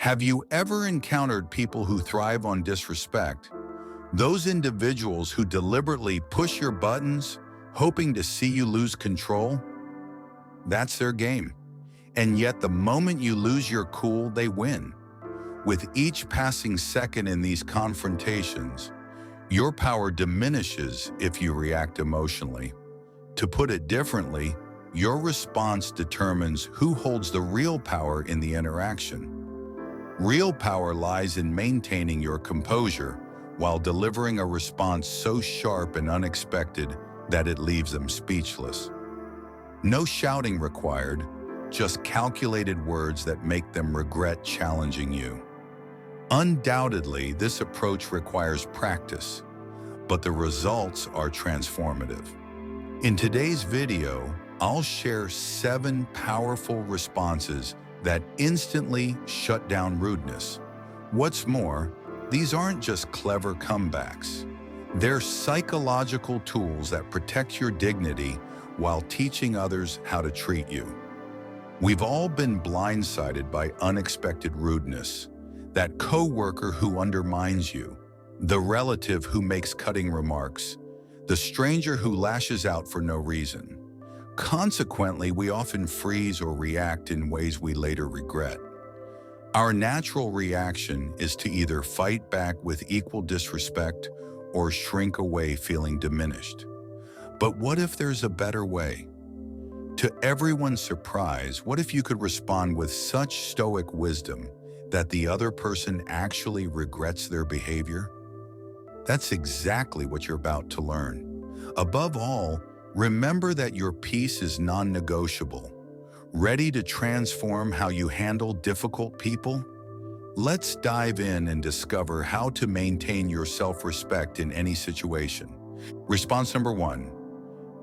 Have you ever encountered people who thrive on disrespect? Those individuals who deliberately push your buttons, hoping to see you lose control? That's their game. And yet the moment you lose your cool, they win. With each passing second in these confrontations, your power diminishes if you react emotionally. To put it differently, your response determines who holds the real power in the interaction. Real power lies in maintaining your composure while delivering a response so sharp and unexpected that it leaves them speechless. No shouting required, just calculated words that make them regret challenging you. Undoubtedly, this approach requires practice, but the results are transformative. In today's video, I'll share 7 powerful responses that instantly shut down rudeness. What's more, these aren't just clever comebacks. They're psychological tools that protect your dignity while teaching others how to treat you. We've all been blindsided by unexpected rudeness. That coworker who undermines you, the relative who makes cutting remarks, the stranger who lashes out for no reason. Consequently, we often freeze or react in ways we later regret. Our natural reaction is to either fight back with equal disrespect or shrink away feeling diminished. But what if there's a better way? To everyone's surprise, what if you could respond with such stoic wisdom that the other person actually regrets their behavior? That's exactly what you're about to learn. Above all, remember that your peace is non-negotiable. Ready to transform how you handle difficult people? Let's dive in and discover how to maintain your self-respect in any situation. Response number 1.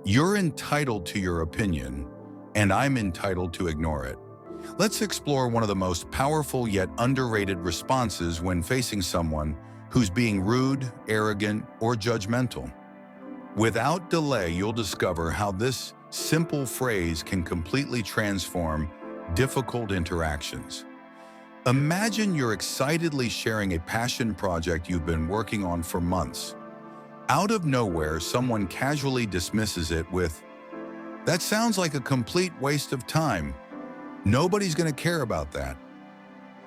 You're entitled to your opinion, and I'm entitled to ignore it. Let's explore one of the most powerful yet underrated responses when facing someone who's being rude, arrogant, or judgmental. Without delay, you'll discover how this simple phrase can completely transform difficult interactions. Imagine you're excitedly sharing a passion project you've been working on for months. Out of nowhere, someone casually dismisses it with, "That sounds like a complete waste of time. Nobody's going to care about that."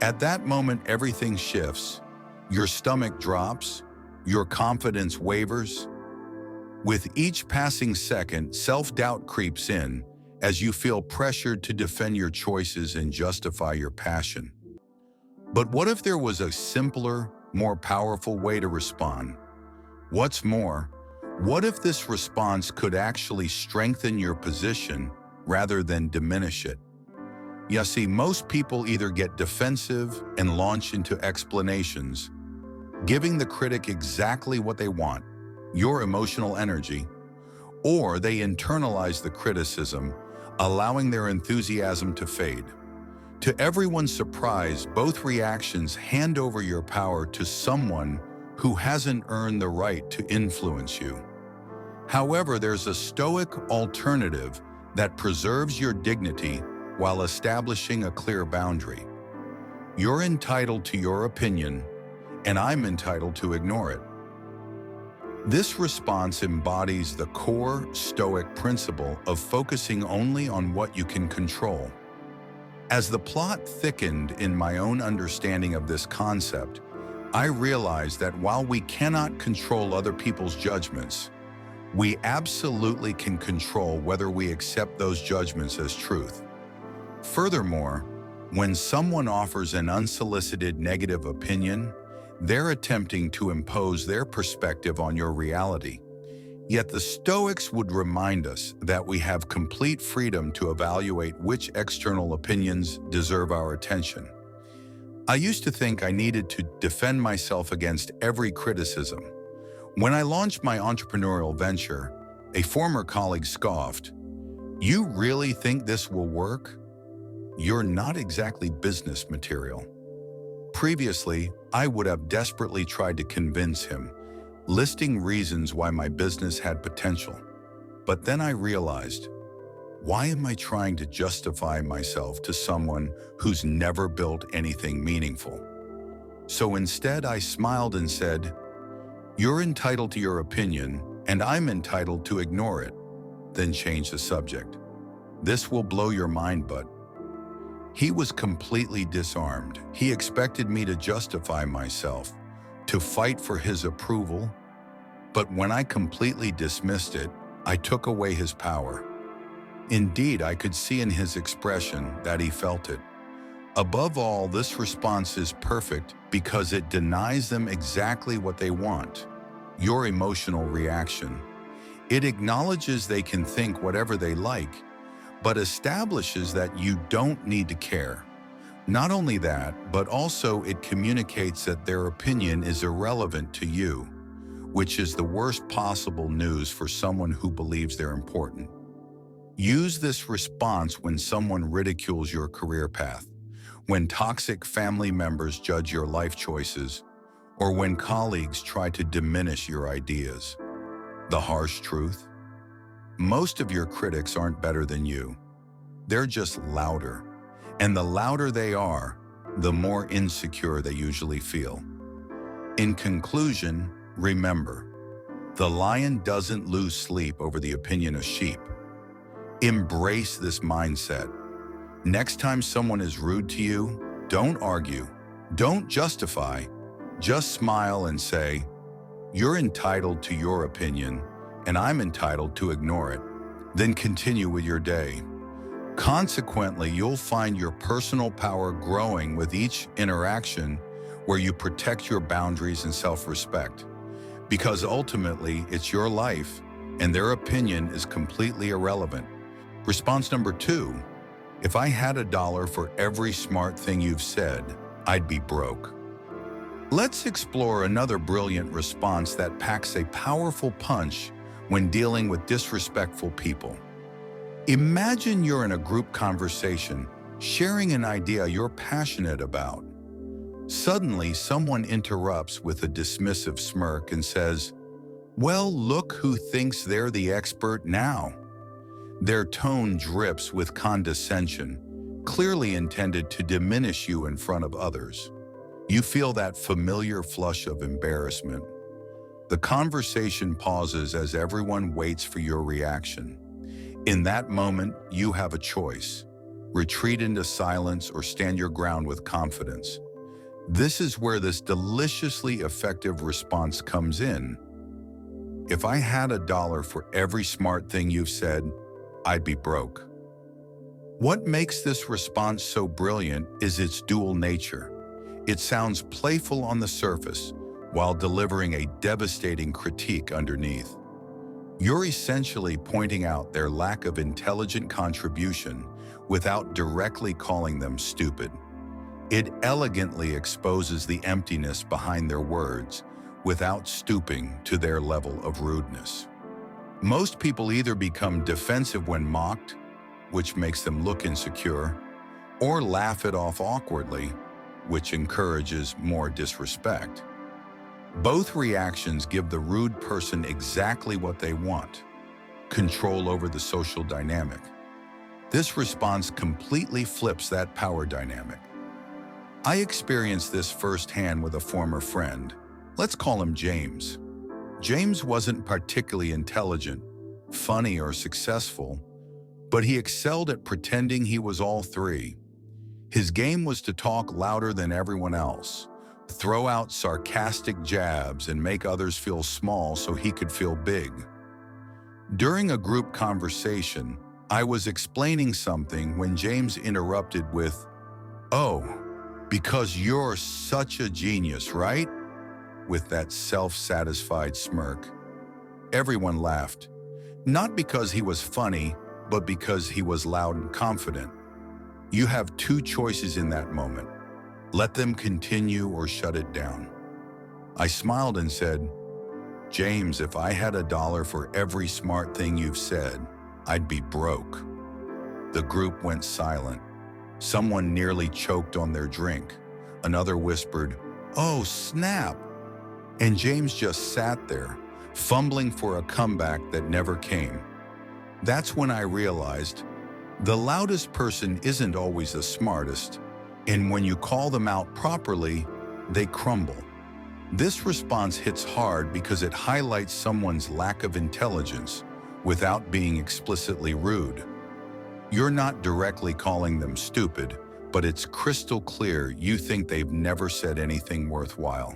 At that moment, everything shifts. Your stomach drops, your confidence wavers. With each passing second, self-doubt creeps in as you feel pressured to defend your choices and justify your passion. But what if there was a simpler, more powerful way to respond? What's more, what if this response could actually strengthen your position rather than diminish it? You see, most people either get defensive and launch into explanations, giving the critic exactly what they want, your emotional energy, or they internalize the criticism, allowing their enthusiasm to fade. To everyone's surprise, both reactions hand over your power to someone who hasn't earned the right to influence you. However, there's a stoic alternative that preserves your dignity while establishing a clear boundary. You're entitled to your opinion, and I'm entitled to ignore it. This response embodies the core Stoic principle of focusing only on what you can control. As the plot thickened in my own understanding of this concept, I realized that while we cannot control other people's judgments, we absolutely can control whether we accept those judgments as truth. Furthermore, when someone offers an unsolicited negative opinion, they're attempting to impose their perspective on your reality. Yet the Stoics would remind us that we have complete freedom to evaluate which external opinions deserve our attention. I used to think I needed to defend myself against every criticism. When I launched my entrepreneurial venture, a former colleague scoffed, "You really think this will work? You're not exactly business material." Previously, I would have desperately tried to convince him, listing reasons why my business had potential. But then I realized, Why am I trying to justify myself to someone who's never built anything meaningful? So instead, I smiled and said, "You're entitled to your opinion, and I'm entitled to ignore it." Then change the subject. "This will blow your mind, but..." He was completely disarmed. He expected me to justify myself, to fight for his approval. But when I completely dismissed it, I took away his power. Indeed, I could see in his expression that he felt it. Above all, this response is perfect because it denies them exactly what they want: your emotional reaction. It acknowledges they can think whatever they like, but establishes that you don't need to care. Not only that, but also it communicates that their opinion is irrelevant to you, which is the worst possible news for someone who believes they're important. Use this response when someone ridicules your career path, when toxic family members judge your life choices, or when colleagues try to diminish your ideas. The harsh truth? Most of your critics aren't better than you. They're just louder. And the louder they are, the more insecure they usually feel. In conclusion, remember, the lion doesn't lose sleep over the opinion of sheep. Embrace this mindset. Next time someone is rude to you, don't argue, don't justify, just smile and say, "You're entitled to your opinion, and I'm entitled to ignore it." Then continue with your day. Consequently, you'll find your personal power growing with each interaction where you protect your boundaries and self-respect. Because ultimately, it's your life, and their opinion is completely irrelevant. Response number 2, if I had $1 for every smart thing you've said, I'd be broke. Let's explore another brilliant response that packs a powerful punch when dealing with disrespectful people. Imagine you're in a group conversation, sharing an idea you're passionate about. Suddenly, someone interrupts with a dismissive smirk and says, "Well, look who thinks they're the expert now." Their tone drips with condescension, clearly intended to diminish you in front of others. You feel that familiar flush of embarrassment. The conversation pauses as everyone waits for your reaction. In that moment, you have a choice: retreat into silence or stand your ground with confidence. This is where this deliciously effective response comes in. If I had $1 for every smart thing you've said, I'd be broke. What makes this response so brilliant is its dual nature. It sounds playful on the surface, while delivering a devastating critique underneath. You're essentially pointing out their lack of intelligent contribution without directly calling them stupid. It elegantly exposes the emptiness behind their words without stooping to their level of rudeness. Most people either become defensive when mocked, which makes them look insecure, or laugh it off awkwardly, which encourages more disrespect. Both reactions give the rude person exactly what they want: control over the social dynamic. This response completely flips that power dynamic. I experienced this firsthand with a former friend. Let's call him James. James wasn't particularly intelligent, funny, or successful, but he excelled at pretending he was all three. His game was to talk louder than everyone else, throw out sarcastic jabs, and make others feel small so he could feel big. During a group conversation, I was explaining something when James interrupted with, "Oh, because you're such a genius, right?" with that self-satisfied smirk. Everyone laughed, not because he was funny, but because he was loud and confident. You have two choices in that moment: let them continue or shut it down. I smiled and said, "James, if I had $1 for every smart thing you've said, I'd be broke." The group went silent. Someone nearly choked on their drink. Another whispered, "Oh, snap!" And James just sat there, fumbling for a comeback that never came. That's when I realized The loudest person isn't always the smartest, and when you call them out properly, they crumble. This response hits hard because it highlights someone's lack of intelligence without being explicitly rude. You're not directly calling them stupid, but it's crystal clear you think they've never said anything worthwhile.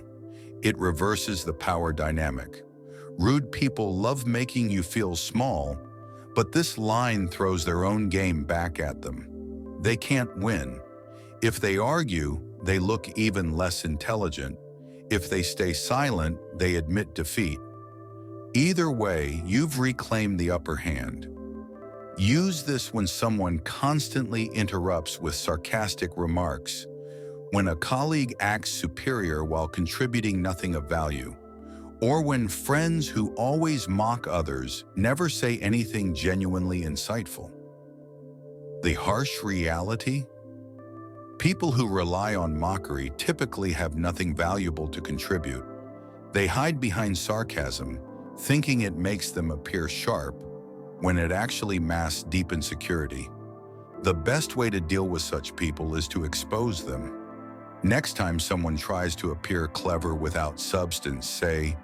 It reverses the power dynamic. Rude people love making you feel small, but this line throws their own game back at them. They can't win. If they argue, they look even less intelligent. If they stay silent, they admit defeat. Either way, you've reclaimed the upper hand. Use this when someone constantly interrupts with sarcastic remarks, when a colleague acts superior while contributing nothing of value, or when friends who always mock others never say anything genuinely insightful. The harsh reality? People who rely on mockery typically have nothing valuable to contribute. They hide behind sarcasm, thinking it makes them appear sharp, when it actually masks deep insecurity. The best way to deal with such people is to expose them. Next time someone tries to appear clever without substance, say,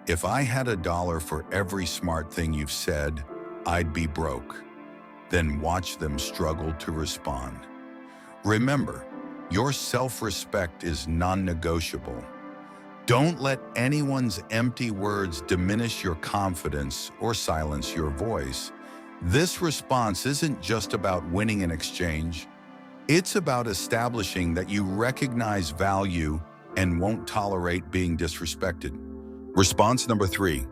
"If I had $1 for every smart thing you've said, I'd be broke." Then watch them struggle to respond. Remember, your self-respect is non-negotiable. Don't let anyone's empty words diminish your confidence or silence your voice. This response isn't just about winning an exchange. It's about establishing that you recognize value and won't tolerate being disrespected. Response number 3.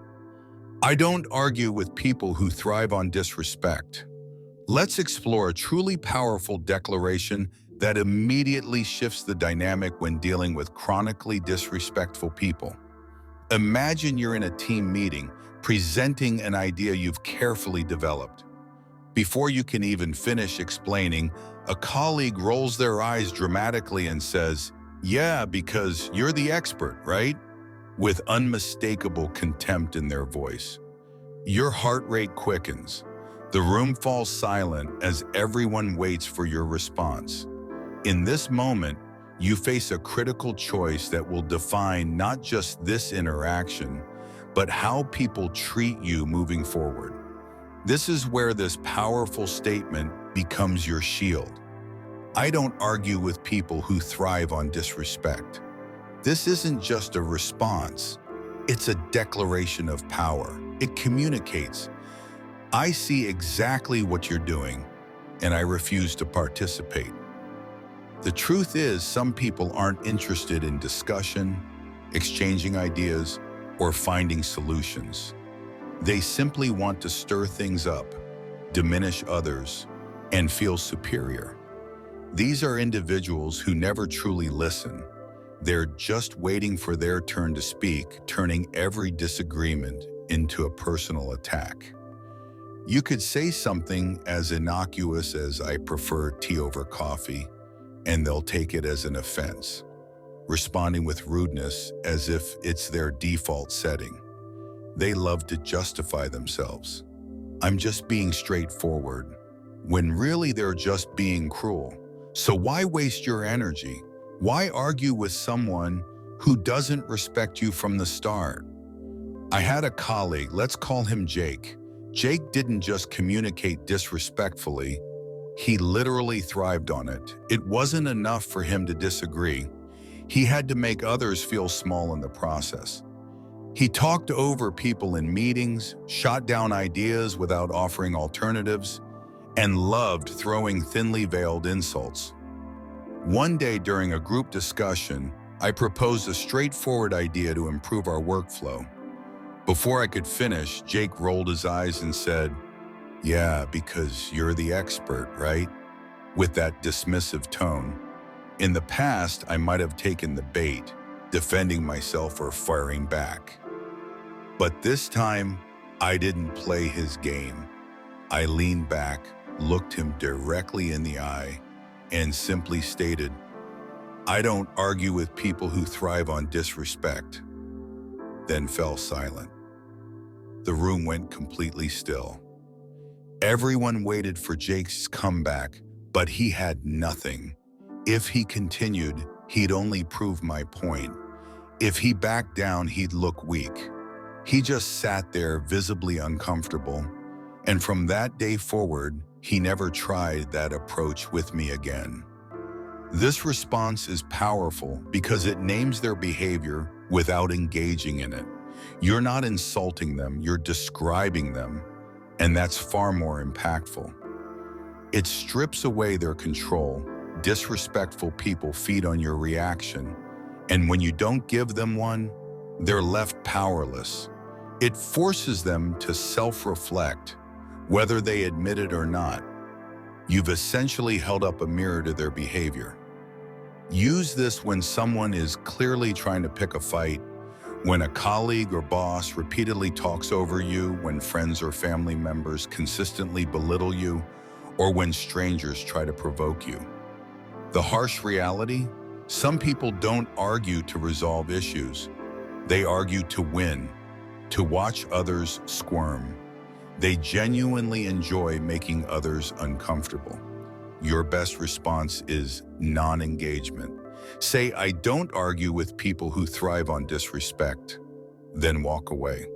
I don't argue with people who thrive on disrespect. Let's explore a truly powerful declaration that immediately shifts the dynamic when dealing with chronically disrespectful people. Imagine you're in a team meeting, presenting an idea you've carefully developed. Before you can even finish explaining, a colleague rolls their eyes dramatically and says, "Yeah, because you're the expert, right?" with unmistakable contempt in their voice. Your heart rate quickens. The room falls silent as everyone waits for your response. In this moment, you face a critical choice that will define not just this interaction, but how people treat you moving forward. This is where this powerful statement becomes your shield. I don't argue with people who thrive on disrespect. This isn't just a response, it's a declaration of power. It communicates, I see exactly what you're doing, and I refuse to participate. The truth is, some people aren't interested in discussion, exchanging ideas, or finding solutions. They simply want to stir things up, diminish others, and feel superior. These are individuals who never truly listen. They're just waiting for their turn to speak, turning every disagreement into a personal attack. You could say something as innocuous as "I prefer tea over coffee," and they'll take it as an offense, responding with rudeness as if it's their default setting. They love to justify themselves. "I'm just being straightforward," when really they're just being cruel. So why waste your energy? Why argue with someone who doesn't respect you from the start? I had a colleague, let's call him Jake. Jake didn't just communicate disrespectfully, he literally thrived on it. It wasn't enough for him to disagree. He had to make others feel small in the process. He talked over people in meetings, shot down ideas without offering alternatives, and loved throwing thinly veiled insults. One day during a group discussion, I proposed a straightforward idea to improve our workflow. Before I could finish, Jake rolled his eyes and said, "Yeah, because you're the expert, right?" with that dismissive tone. In the past, I might have taken the bait, defending myself or firing back. But this time, I didn't play his game. I leaned back, looked him directly in the eye, and simply stated, "I don't argue with people who thrive on disrespect," then fell silent. The room went completely still. Everyone waited for Jake's comeback, but he had nothing. If he continued, he'd only prove my point. If he backed down, he'd look weak. He just sat there, visibly uncomfortable. And from that day forward, he never tried that approach with me again. This response is powerful because it names their behavior without engaging in it. You're not insulting them, you're describing them, and that's far more impactful. It strips away their control. Disrespectful people feed on your reaction, and when you don't give them one, they're left powerless. It forces them to self-reflect, whether they admit it or not. You've essentially held up a mirror to their behavior. Use this when someone is clearly trying to pick a fight, when a colleague or boss repeatedly talks over you, when friends or family members consistently belittle you, or when strangers try to provoke you. The harsh reality? Some people don't argue to resolve issues. They argue to win, to watch others squirm. They genuinely enjoy making others uncomfortable. Your best response is non-engagement. Say, I don't argue with people who thrive on disrespect. Then walk away.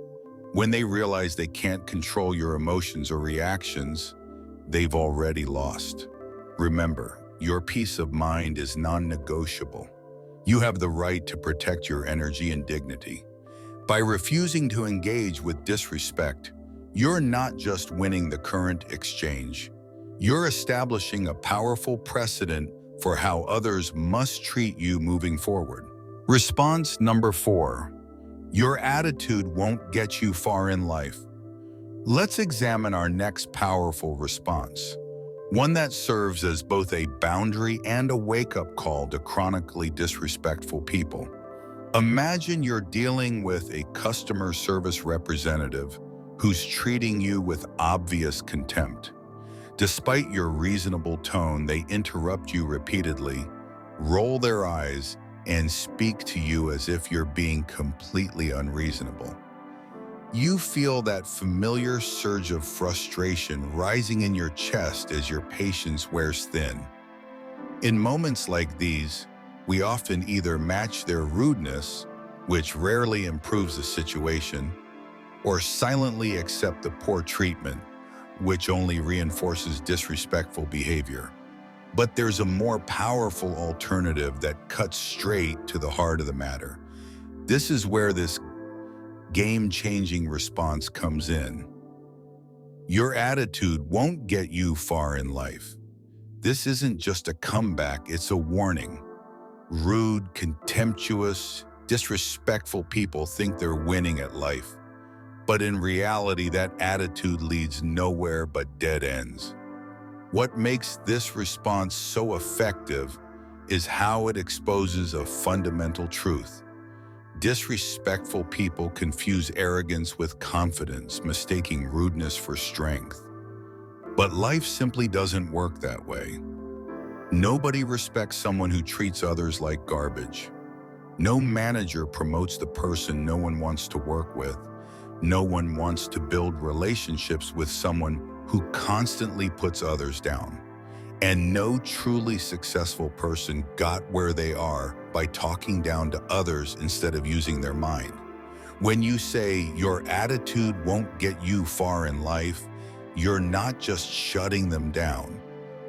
When they realize they can't control your emotions or reactions, they've already lost. Remember, your peace of mind is non-negotiable. You have the right to protect your energy and dignity. By refusing to engage with disrespect, you're not just winning the current exchange. You're establishing a powerful precedent for how others must treat you moving forward. Response number 4. Your attitude won't get you far in life. Let's examine our next powerful response, one that serves as both a boundary and a wake-up call to chronically disrespectful people. Imagine you're dealing with a customer service representative who's treating you with obvious contempt. Despite your reasonable tone, they interrupt you repeatedly, roll their eyes, and speak to you as if you're being completely unreasonable. You feel that familiar surge of frustration rising in your chest as your patience wears thin. In moments like these, we often either match their rudeness, which rarely improves the situation, or silently accept the poor treatment, which only reinforces disrespectful behavior. But there's a more powerful alternative that cuts straight to the heart of the matter. This is where this game-changing response comes in. Your attitude won't get you far in life. This isn't just a comeback, it's a warning. Rude, contemptuous, disrespectful people think they're winning at life. But in reality, that attitude leads nowhere but dead ends. What makes this response so effective is how it exposes a fundamental truth. Disrespectful people confuse arrogance with confidence, mistaking rudeness for strength. But life simply doesn't work that way. Nobody respects someone who treats others like garbage. No manager promotes the person no one wants to work with. No one wants to build relationships with someone who constantly puts others down. And no truly successful person got where they are by talking down to others instead of using their mind. When you say your attitude won't get you far in life, you're not just shutting them down.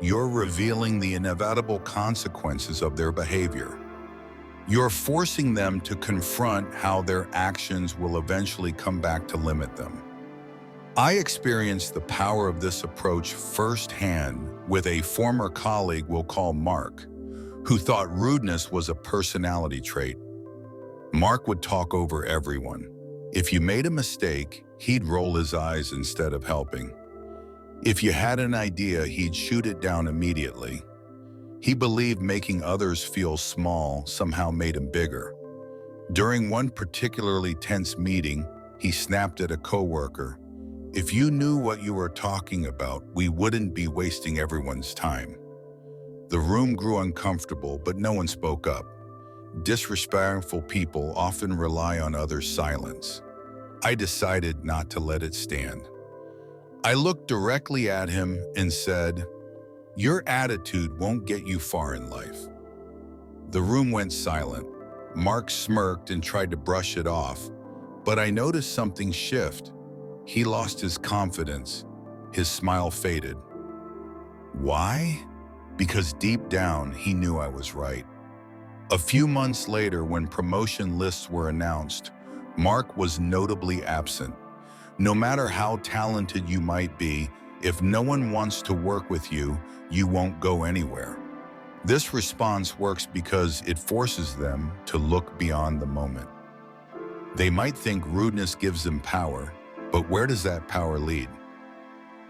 You're revealing the inevitable consequences of their behavior. You're forcing them to confront how their actions will eventually come back to limit them. I experienced the power of this approach firsthand with a former colleague we'll call Mark, who thought rudeness was a personality trait. Mark would talk over everyone. If you made a mistake, he'd roll his eyes instead of helping. If you had an idea, he'd shoot it down immediately. He believed making others feel small somehow made him bigger. During one particularly tense meeting, he snapped at a coworker, "If you knew what you were talking about, we wouldn't be wasting everyone's time." The room grew uncomfortable, but no one spoke up. Disrespectful people often rely on others' silence. I decided not to let it stand. I looked directly at him and said, "Your attitude won't get you far in life." The room went silent. Mark smirked and tried to brush it off, but I noticed something shift. He lost his confidence. His smile faded. Why? Because deep down, he knew I was right. A few months later, when promotion lists were announced, Mark was notably absent. No matter how talented you might be, if no one wants to work with you, you won't go anywhere. This response works because it forces them to look beyond the moment. They might think rudeness gives them power, but where does that power lead?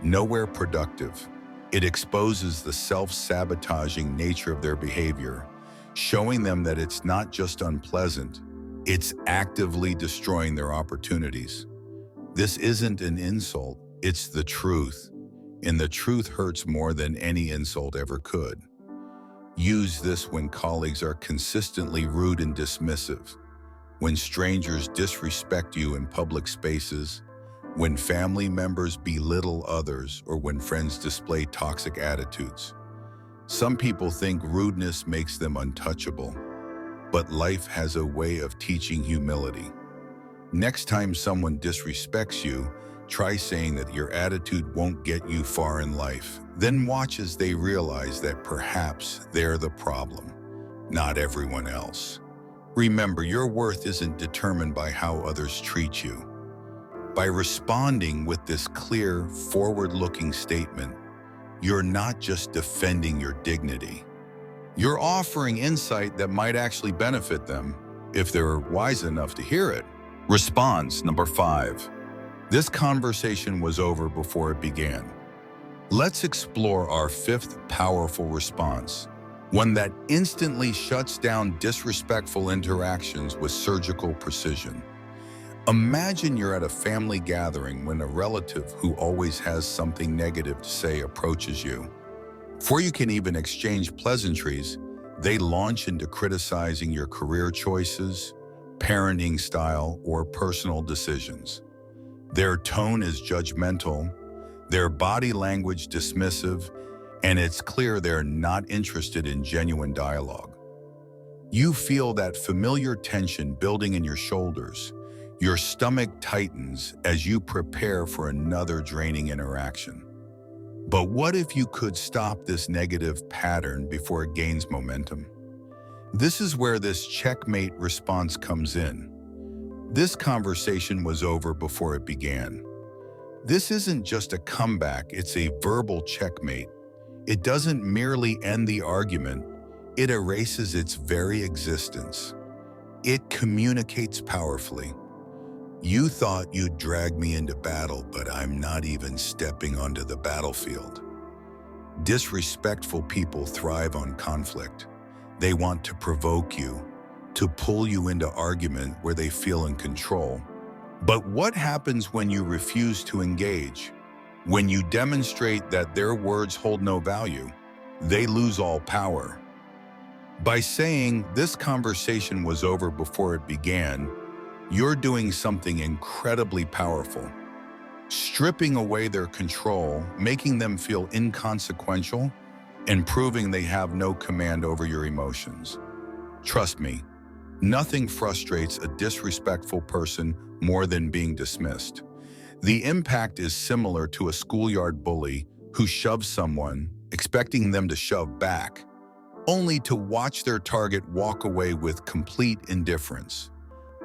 Nowhere productive. It exposes the self-sabotaging nature of their behavior, showing them that it's not just unpleasant, it's actively destroying their opportunities. This isn't an insult, it's the truth, and the truth hurts more than any insult ever could. Use this when colleagues are consistently rude and dismissive, when strangers disrespect you in public spaces, when family members belittle others, or when friends display toxic attitudes. Some people think rudeness makes them untouchable, but life has a way of teaching humility. Next time someone disrespects you, try saying that your attitude won't get you far in life. Then watch as they realize that perhaps they're the problem, not everyone else. Remember, your worth isn't determined by how others treat you. By responding with this clear, forward-looking statement, you're not just defending your dignity. You're offering insight that might actually benefit them if they're wise enough to hear it. Response number 5. This conversation was over before it began. Let's explore our 5th powerful response, one that instantly shuts down disrespectful interactions with surgical precision. Imagine you're at a family gathering when a relative who always has something negative to say approaches you. Before you can even exchange pleasantries, they launch into criticizing your career choices, parenting style, or personal decisions. Their tone is judgmental, their body language dismissive, and it's clear they're not interested in genuine dialogue. You feel that familiar tension building in your shoulders. Your stomach tightens as you prepare for another draining interaction. But what if you could stop this negative pattern before it gains momentum? This is where this checkmate response comes in. This conversation was over before it began. This isn't just a comeback, it's a verbal checkmate. It doesn't merely end the argument, it erases its very existence. It communicates powerfully. You thought you'd drag me into battle, but I'm not even stepping onto the battlefield. Disrespectful people thrive on conflict. They want to provoke you, to pull you into argument where they feel in control. But what happens when you refuse to engage? When you demonstrate that their words hold no value, they lose all power. By saying, "This conversation was over before it began," you're doing something incredibly powerful. Stripping away their control, making them feel inconsequential, and proving they have no command over your emotions. Trust me, nothing frustrates a disrespectful person more than being dismissed. The impact is similar to a schoolyard bully who shoves someone, expecting them to shove back, only to watch their target walk away with complete indifference.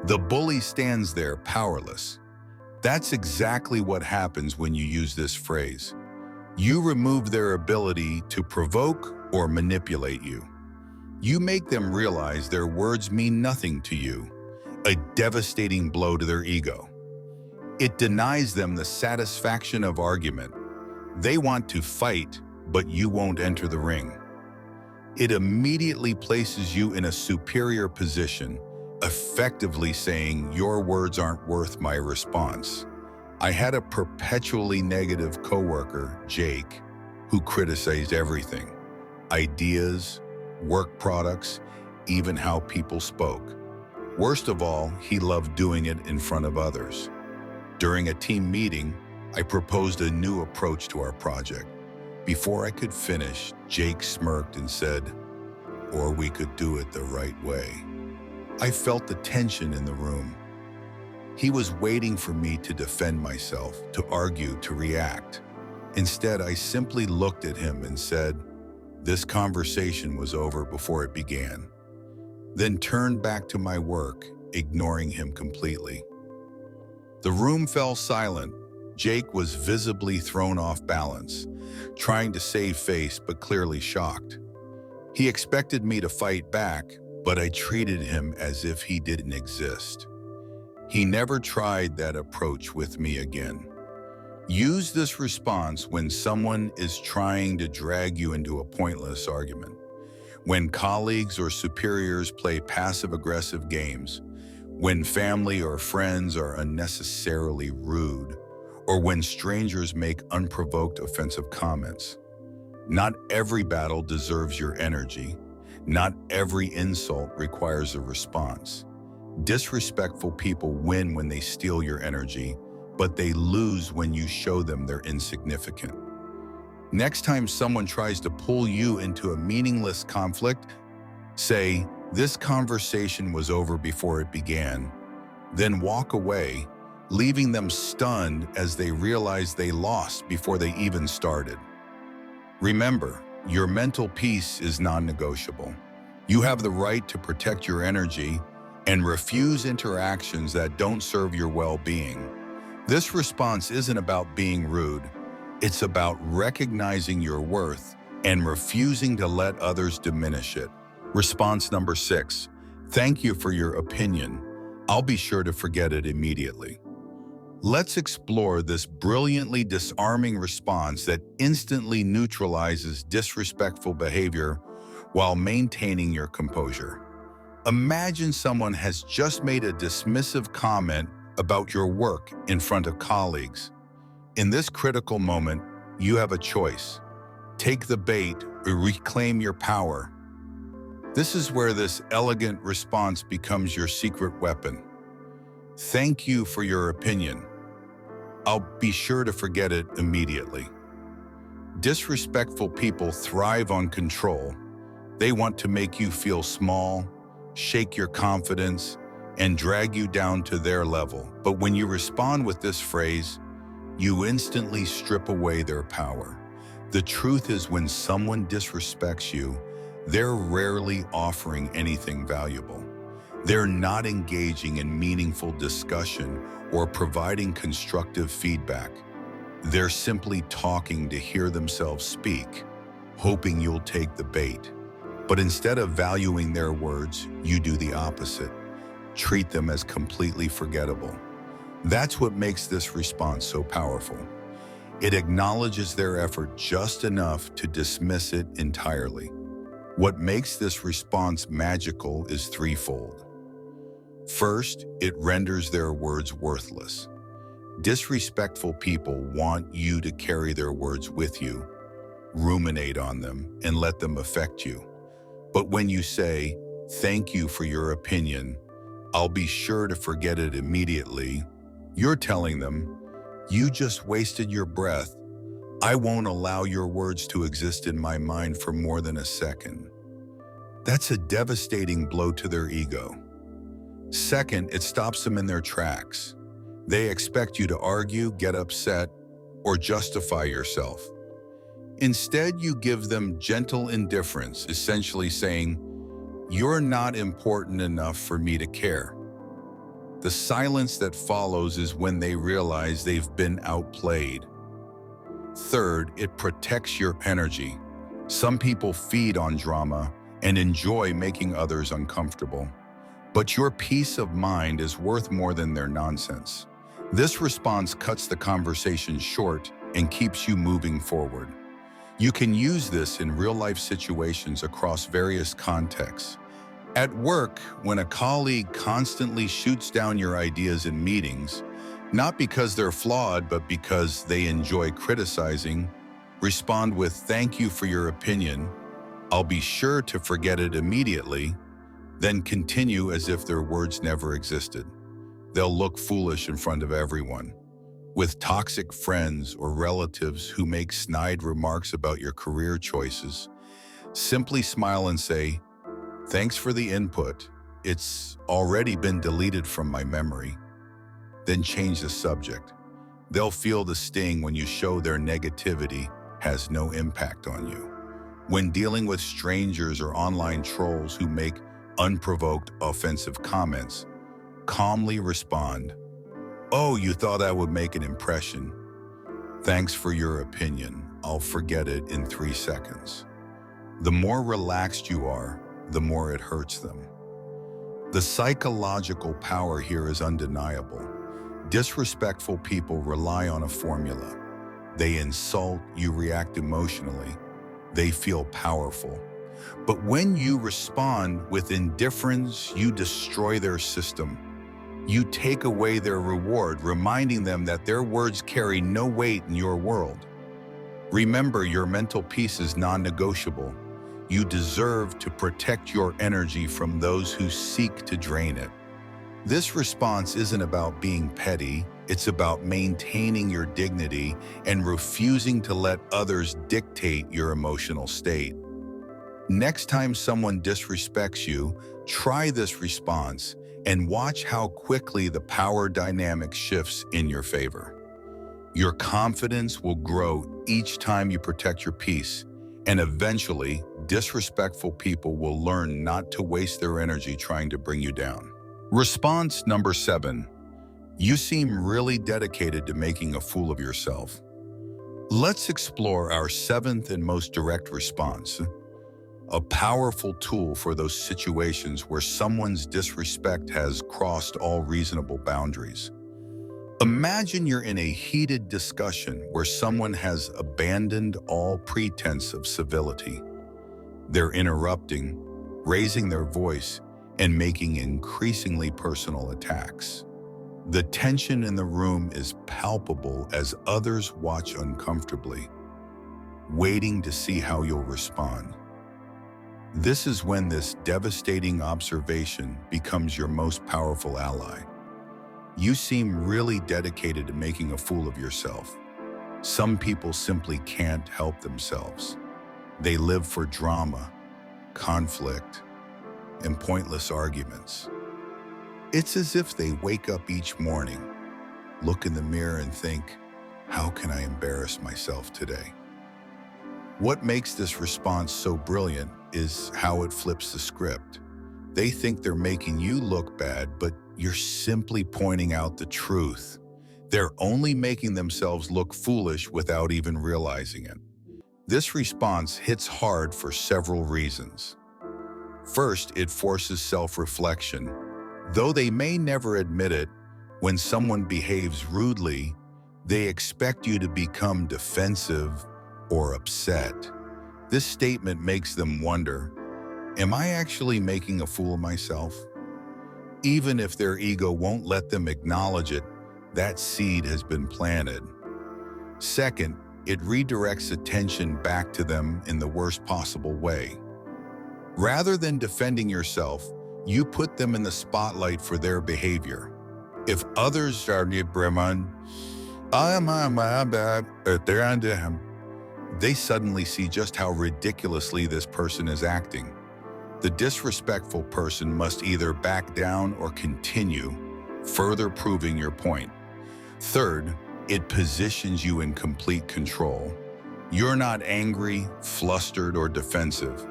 The bully stands there powerless. That's exactly what happens when you use this phrase. You remove their ability to provoke or manipulate you. You make them realize their words mean nothing to you, a devastating blow to their ego. It denies them the satisfaction of argument. They want to fight, but you won't enter the ring. It immediately places you in a superior position, effectively saying your words aren't worth my response. I had a perpetually negative coworker, Jake, who criticized everything: ideas, work products, even how people spoke. Worst of all, he loved doing it in front of others. During a team meeting, I proposed a new approach to our project. Before I could finish, Jake smirked and said, "Or we could do it the right way." I felt the tension in the room. He was waiting for me to defend myself, to argue, to react. Instead, I simply looked at him and said, "This conversation was over before it began," then turned back to my work, ignoring him completely. The room fell silent. Jake was visibly thrown off balance, trying to save face but clearly shocked. He expected me to fight back, but I treated him as if he didn't exist. He never tried that approach with me again. Use this response when someone is trying to drag you into a pointless argument, when colleagues or superiors play passive-aggressive games, when family or friends are unnecessarily rude, or when strangers make unprovoked offensive comments. Not every battle deserves your energy. Not every insult requires a response. Disrespectful people win when they steal your energy, but they lose when you show them they're insignificant. Next time someone tries to pull you into a meaningless conflict, say, "This conversation was over before it began," then walk away, leaving them stunned as they realize they lost before they even started. Remember, your mental peace is non-negotiable. You have the right to protect your energy and refuse interactions that don't serve your well-being. This response isn't about being rude. It's about recognizing your worth and refusing to let others diminish it. Response number 6. Thank you for your opinion. I'll be sure to forget it immediately. Let's explore this brilliantly disarming response that instantly neutralizes disrespectful behavior while maintaining your composure. Imagine someone has just made a dismissive comment about your work in front of colleagues. In this critical moment, you have a choice. Take the bait or reclaim your power. This is where this elegant response becomes your secret weapon. Thank you for your opinion. I'll be sure to forget it immediately. Disrespectful people thrive on control. They want to make you feel small, shake your confidence, and drag you down to their level. But when you respond with this phrase, you instantly strip away their power. The truth is, when someone disrespects you, they're rarely offering anything valuable. They're not engaging in meaningful discussion or providing constructive feedback. They're simply talking to hear themselves speak, hoping you'll take the bait. But instead of valuing their words, you do the opposite. Treat them as completely forgettable. That's what makes this response so powerful. It acknowledges their effort just enough to dismiss it entirely. What makes this response magical is threefold. First, it renders their words worthless. Disrespectful people want you to carry their words with you, ruminate on them, and let them affect you. But when you say, "Thank you for your opinion, I'll be sure to forget it immediately," you're telling them, "You just wasted your breath. I won't allow your words to exist in my mind for more than a second." That's a devastating blow to their ego. Second, it stops them in their tracks. They expect you to argue, get upset, or justify yourself. Instead, you give them gentle indifference, essentially saying, "You're not important enough for me to care." The silence that follows is when they realize they've been outplayed. Third, it protects your energy. Some people feed on drama and enjoy making others uncomfortable. But your peace of mind is worth more than their nonsense. This response cuts the conversation short and keeps you moving forward. You can use this in real-life situations across various contexts. At work, when a colleague constantly shoots down your ideas in meetings, not because they're flawed, but because they enjoy criticizing, respond with, "Thank you for your opinion. I'll be sure to forget it immediately," then continue as if their words never existed. They'll look foolish in front of everyone. With toxic friends or relatives who make snide remarks about your career choices, simply smile and say, "Thanks for the input. It's already been deleted from my memory." Then change the subject. They'll feel the sting when you show their negativity has no impact on you. When dealing with strangers or online trolls who make unprovoked offensive comments, calmly respond, "Oh, you thought I would make an impression? Thanks for your opinion. I'll forget it in 3 seconds." The more relaxed you are, the more it hurts them. The psychological power here is undeniable. Disrespectful people rely on a formula. They insult, you react emotionally. They feel powerful. But when you respond with indifference, you destroy their system. You take away their reward, reminding them that their words carry no weight in your world. Remember, your mental peace is non-negotiable. You deserve to protect your energy from those who seek to drain it. This response isn't about being petty, it's about maintaining your dignity and refusing to let others dictate your emotional state. Next time someone disrespects you, try this response and watch how quickly the power dynamic shifts in your favor. Your confidence will grow each time you protect your peace, and eventually, disrespectful people will learn not to waste their energy trying to bring you down. Response number 7. You seem really dedicated to making a fool of yourself. Let's explore our 7th and most direct response, a powerful tool for those situations where someone's disrespect has crossed all reasonable boundaries. Imagine you're in a heated discussion where someone has abandoned all pretense of civility. They're interrupting, raising their voice, and making increasingly personal attacks. The tension in the room is palpable as others watch uncomfortably, waiting to see how you'll respond. This is when this devastating observation becomes your most powerful ally. You seem really dedicated to making a fool of yourself. Some people simply can't help themselves. They live for drama, conflict, and pointless arguments. It's as if they wake up each morning, look in the mirror and think, "How can I embarrass myself today?" What makes this response so brilliant is how it flips the script. They think they're making you look bad, but you're simply pointing out the truth. They're only making themselves look foolish without even realizing it. This response hits hard for several reasons. First, it forces self-reflection. Though they may never admit it, when someone behaves rudely, they expect you to become defensive or upset. This statement makes them wonder, am I actually making a fool of myself? Even if their ego won't let them acknowledge it, that seed has been planted. Second, it redirects attention back to them in the worst possible way. Rather than defending yourself, you put them in the spotlight for their behavior. If others are they suddenly see just how ridiculously this person is acting. The disrespectful person must either back down or continue, further proving your point. Third, it positions you in complete control. You're not angry, flustered, or defensive.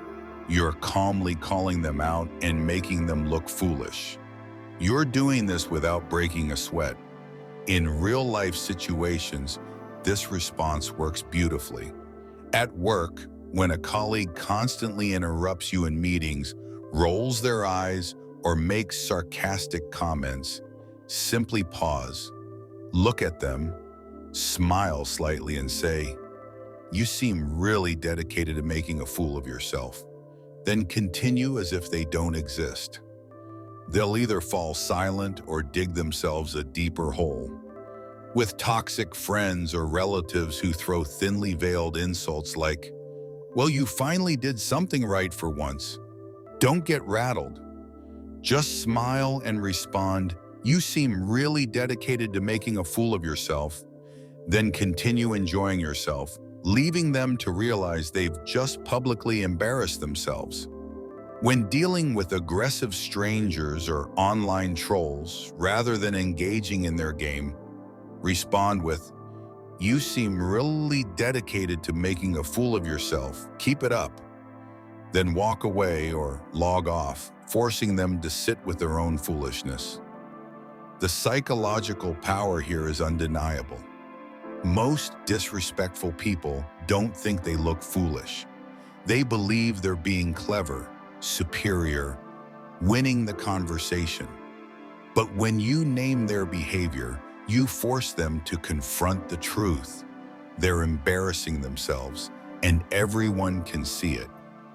You're calmly calling them out and making them look foolish. You're doing this without breaking a sweat. In real-life situations, this response works beautifully. At work, when a colleague constantly interrupts you in meetings, rolls their eyes, or makes sarcastic comments, simply pause, look at them, smile slightly and say, "You seem really dedicated to making a fool of yourself." Then continue as if they don't exist. They'll either fall silent or dig themselves a deeper hole. With toxic friends or relatives who throw thinly veiled insults like, "Well, you finally did something right for once," don't get rattled. Just smile and respond, "You seem really dedicated to making a fool of yourself," Then continue enjoying yourself, leaving them to realize they've just publicly embarrassed themselves. When dealing with aggressive strangers or online trolls, rather than engaging in their game, respond with, "You seem really dedicated to making a fool of yourself. Keep it up." Then walk away or log off, forcing them to sit with their own foolishness. The psychological power here is undeniable. Most disrespectful people don't think they look foolish. They believe they're being clever, superior, winning the conversation. But when you name their behavior, you force them to confront the truth. They're embarrassing themselves, and everyone can see it.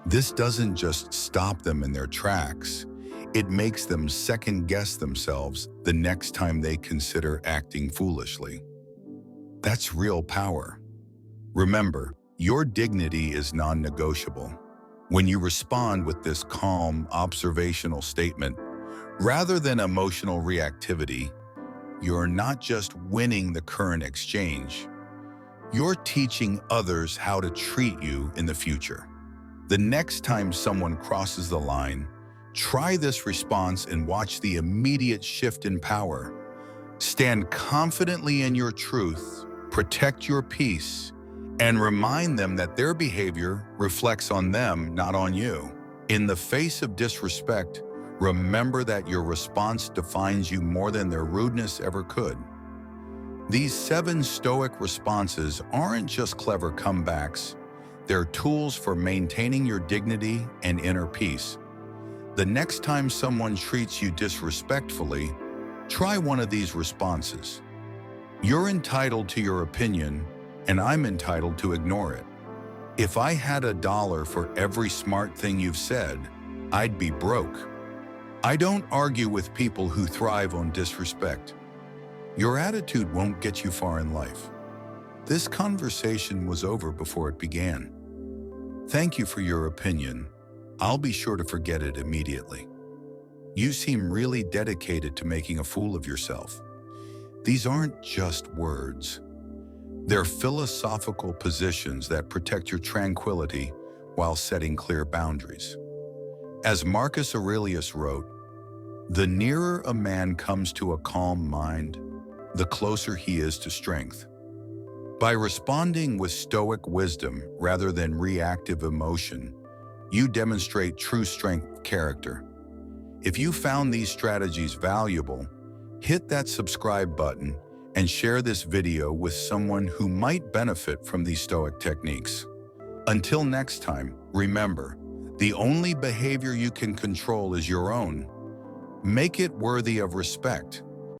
This doesn't just stop them in their tracks. It makes them second-guess themselves the next time they consider acting foolishly. That's real power. Remember, your dignity is non-negotiable. When you respond with this calm, observational statement, rather than emotional reactivity, you're not just winning the current exchange, you're teaching others how to treat you in the future. The next time someone crosses the line, try this response and watch the immediate shift in power. Stand confidently in your truth, protect your peace, and remind them that their behavior reflects on them, not on you. In the face of disrespect, remember that your response defines you more than their rudeness ever could. These 7 Stoic responses aren't just clever comebacks, they're tools for maintaining your dignity and inner peace. The next time someone treats you disrespectfully, try one of these responses. You're entitled to your opinion, and I'm entitled to ignore it. If I had $1 for every smart thing you've said, I'd be broke. I don't argue with people who thrive on disrespect. Your attitude won't get you far in life. This conversation was over before it began. Thank you for your opinion. I'll be sure to forget it immediately. You seem really dedicated to making a fool of yourself. These aren't just words. They're philosophical positions that protect your tranquility while setting clear boundaries. As Marcus Aurelius wrote, "The nearer a man comes to a calm mind, the closer he is to strength." By responding with stoic wisdom rather than reactive emotion, you demonstrate true strength of character. If you found these strategies valuable, hit that subscribe button and share this video with someone who might benefit from these Stoic techniques. Until next time, remember, the only behavior you can control is your own. Make it worthy of respect.